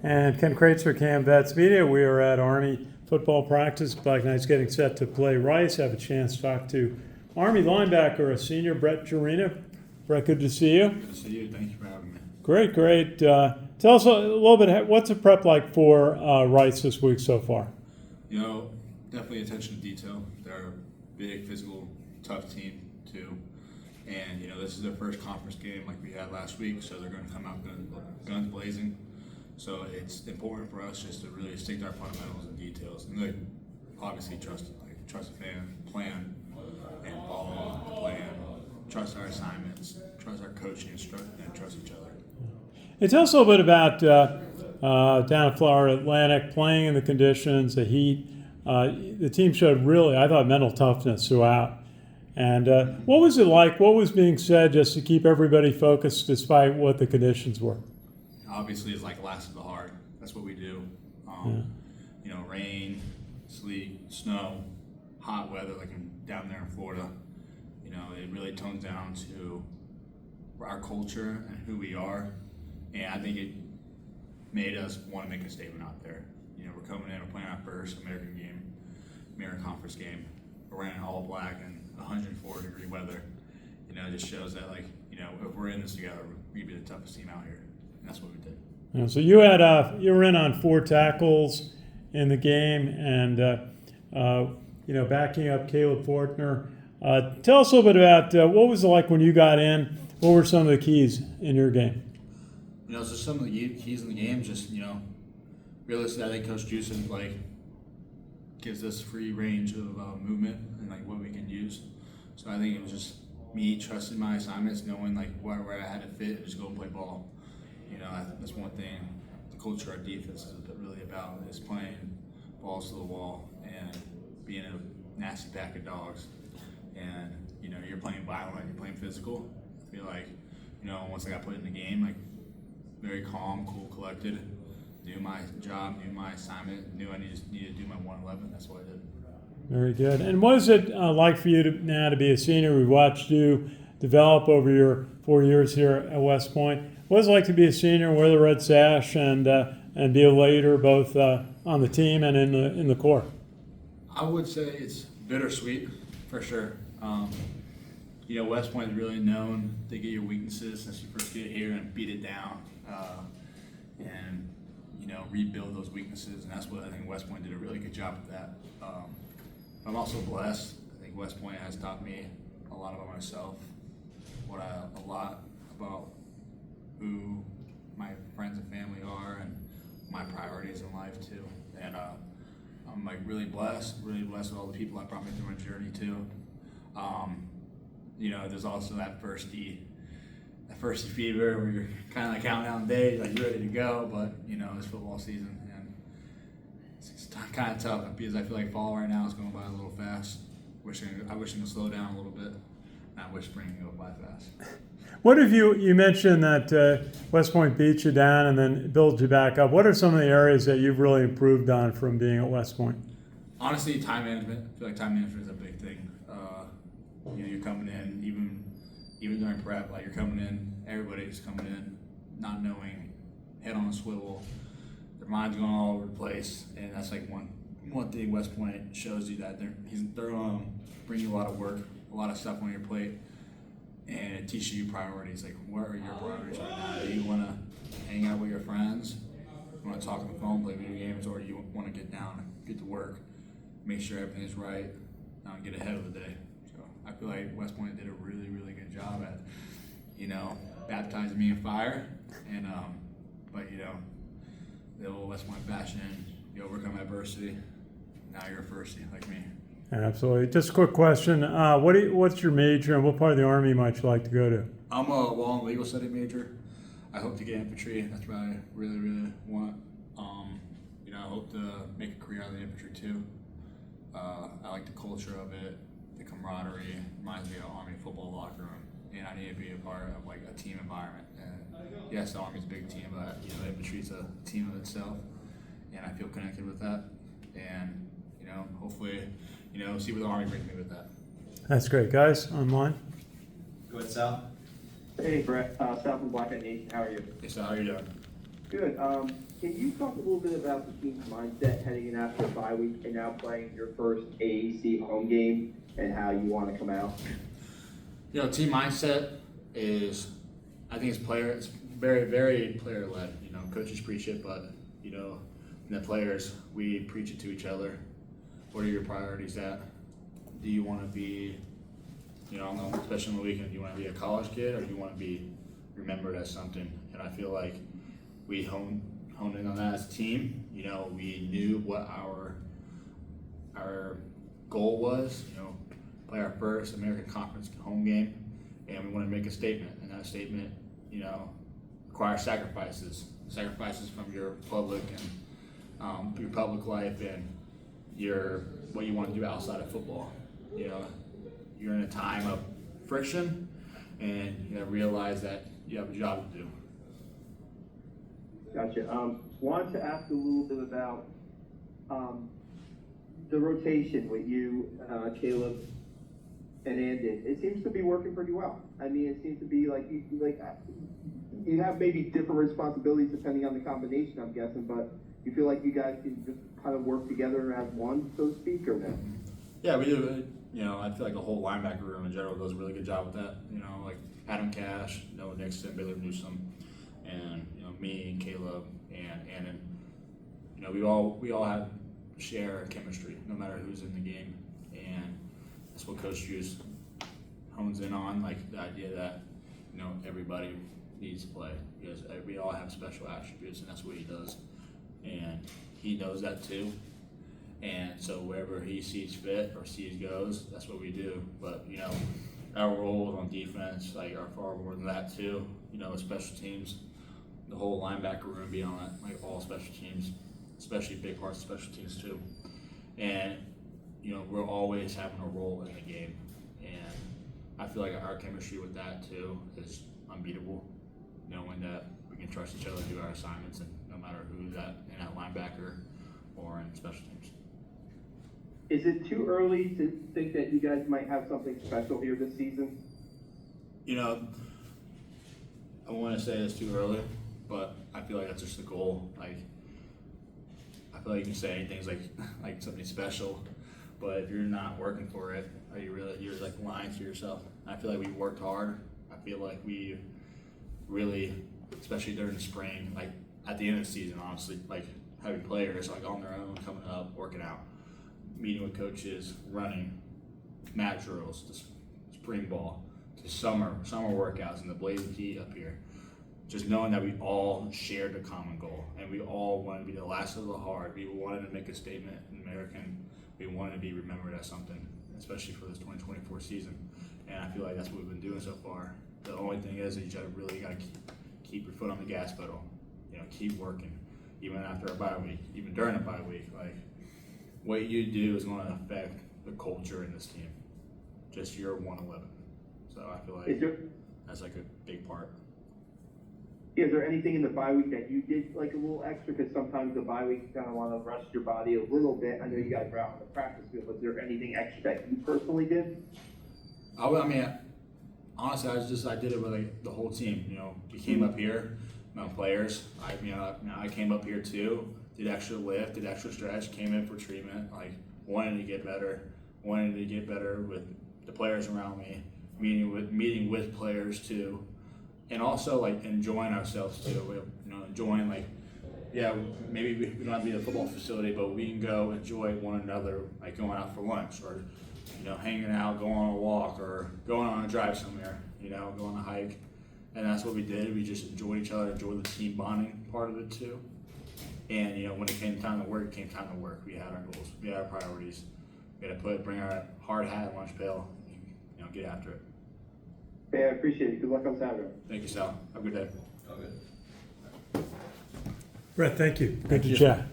And Ken Kraetzer, Cam Vets Media. We are at Army football practice. Black Knights getting set to play Rice. Have a chance to talk to Army linebacker, a senior, Brett Gerena. Brett, good to see you. Good to see you. Thank you for having me. Great. Tell us a little bit, what's the prep like for Rice this week so far? You know, definitely attention to detail. They're a big, physical, tough team, too. And, you know, this is their first conference game like we had last week, so they're going to come out guns blazing. So it's important for us just to really stick to our fundamentals and details. And, like, obviously trust the plan, and follow the plan. Trust our assignments, trust our coaching, and trust each other. And tell us a little bit about down at Florida Atlantic, playing in the conditions, the heat. The team showed really, I thought, mental toughness throughout. And what was it like? What was being said just to keep everybody focused despite what the conditions were? Obviously, it's like last of the hard. That's what we do. You know, rain, sleet, snow, hot weather, like down there in Florida. You know, it really tones down to our culture and who we are. And I think it made us want to make a statement out there. You know, we're coming in, we're playing our first American Conference game. We're wearing all black and 104-degree weather. You know, it just shows that, like, you know, if we're in this together, we're going to be the toughest team out here. And that's what we did. Yeah, so you had you were in on 4 tackles in the game, and you know, backing up Caleb Fortner. Tell us a little bit about what was it like when you got in. What were some of the keys in your game? You know, so some of the keys in the game, just, you know, realistically, I think Coach Juicin, like, gives us free range of movement and, like, what we can use. So I think it was just me trusting my assignments, knowing, like, where I had to fit and just go and play ball. You know, that's one thing the culture of our defense is really about, is playing balls to the wall and being a nasty pack of dogs. And, you know, you're playing violent, you're playing physical. I feel like, you know, once I got put in the game, like, very calm, cool, collected, knew my job, knew my assignment, knew I needed to do my 111. That's what I did. Very good. And what is it like for you now to be a senior? We've watched you develop over your 4 years here at West Point. What is it like to be a senior, wear the red sash, and be a leader both on the team and in the Corps? I would say it's bittersweet, for sure. You know, West Point is really known to get your weaknesses since you first get here and beat it down, and, you know, rebuild those weaknesses. And that's what I think West Point did a really good job of that. I'm also blessed. I think West Point has taught me a lot about myself, a lot about who my friends and family are, and my priorities in life too. And I'm, like, really blessed with all the people that brought me through my journey too. You know, there's also that firsty fever where you're kind of like counting down days, like you're ready to go, but, you know, it's football season and it's kind of tough because I feel like fall right now is going by a little fast. I wish it could slow down a little bit. And I wish spring could go by fast. What have you mentioned that West Point beat you down and then built you back up. What are some of the areas that you've really improved on from being at West Point? Honestly, time management. I feel like time management is a big thing. You know, you're coming in, even during prep, like, you're coming in, everybody's coming in not knowing, head on a swivel, their mind's going all over the place, and that's like one thing West Point shows you, that they're going to bring you a lot of work, a lot of stuff on your plate, and it teaches you priorities. Like, what are your priorities right now? Do you want to hang out with your friends? You want to talk on the phone, play video games, or you want to get down and get to work, make sure everything's right, and get ahead of the day? So I feel like West Point did a really, really good job at, you know, baptizing me in fire, and but, you know, the old West Point fashion, you overcome adversity. Now you're a firstie like me. Absolutely. Just a quick question. What's your major, and what part of the Army might you like to go to? I'm a law and legal study major. I hope to get infantry. That's what I really, really want. You know, I hope to make a career out of the infantry too. I like the culture of it, the camaraderie. Reminds me of Army football locker room, and I need to be a part of, like, a team environment. And yes, the Army's a big team, but, you know, the infantry's a team of itself, and I feel connected with that. And, you know, hopefully, you know, see where the Army brings me with that. That's great. Guys, online? Go ahead, Sal. Hey, Brett. Sal from Black Knight Nation. How are you? Hey, Sal, how are you doing? Good. Can you talk a little bit about the team's mindset heading in after a bye week and now playing your first AAC home game and how you want to come out? Team mindset is, I think it's very, very player led. Coaches preach it, but and the players, we preach it to each other. What are your priorities at? Do you want to be, especially on the weekend, do you want to be a college kid or do you want to be remembered as something? And I feel like we honed in on that as a team. We knew what our goal was, play our first American Conference home game, and we want to make a statement. And that statement, requires sacrifices from your public and your public life and what you want to do outside of football. You're in a time of friction, and you realize that you have a job to do. Gotcha. Wanted to ask a little bit about the rotation with you, Caleb, and Andon. It seems to be working pretty well. I mean, it seems to be like you have maybe different responsibilities depending on the combination, I'm guessing, but you feel like you guys can just kind of work together as one, so to speak, or no? Yeah, we do. I feel like the whole linebacker room in general does a really good job with that. Like Adam Cash, Noah Nixon, Baylor Newsome, and me and Caleb and Annan. We all have share chemistry, no matter who's in the game, and that's what Coach Hughes hones in on, like the idea that everybody needs to play because we all have special attributes, and that's what he does, and he knows that too. And so wherever he sees fit or sees goes, that's what we do. But our roles on defense are far more than that too. Special teams, the whole linebacker room beyond that, all special teams, especially big parts of special teams too. And we're always having a role in the game, and I feel like our chemistry with that too is unbeatable. Knowing that we can trust each other to do our assignments, and no matter who's in that linebacker or in special teams. Is it too early to think that you guys might have something special here this season? I want to say it's too early, but I feel like that's just the goal. I feel like you can say anything's like something special, but if you're not working for it, you're lying to yourself. I feel like we worked hard. I feel like we really, especially during the spring, at the end of the season, honestly, having players on their own, coming up, working out, meeting with coaches, running, mat drills, to spring ball, to summer workouts in the blazing heat up here. Just knowing that we all shared a common goal, and we all wanted to be the last of the hard. We wanted to make a statement in American. We wanted to be remembered as something, especially for this 2024 season. And I feel like that's what we've been doing so far. The only thing is that you gotta keep your foot on the gas pedal. Keep working, even after a bye week, even during a bye week. What you do is going to affect the culture in this team. Just you're 111. So I feel like that's a big part. Is there anything in the bye week that you did a little extra? Because sometimes the bye week you kind of want to rest your body a little bit. I know you guys were out on the practice field. Was there anything extra that you personally did? I mean, honestly, I did it with the whole team. We came up here, players. I came up here too. Did extra lift, did extra stretch, came in for treatment. Wanted to get better with the players around me, meeting with players too. And also enjoying ourselves too. Enjoying maybe we don't have to be in a football facility, but we can go enjoy one another, going out for lunch or hanging out, going on a walk or going on a drive somewhere, going on a hike. And that's what we did. We just enjoyed each other, enjoyed the team bonding part of it too. And when it came time to work, it came time to work. We had our goals, we had our priorities. We had to bring our hard hat and lunch pail, and get after it. Hey, I appreciate it. Good luck on Saturday. Thank you, Sal. Have a good day. Brett, thank you. Good Thank to you. chat.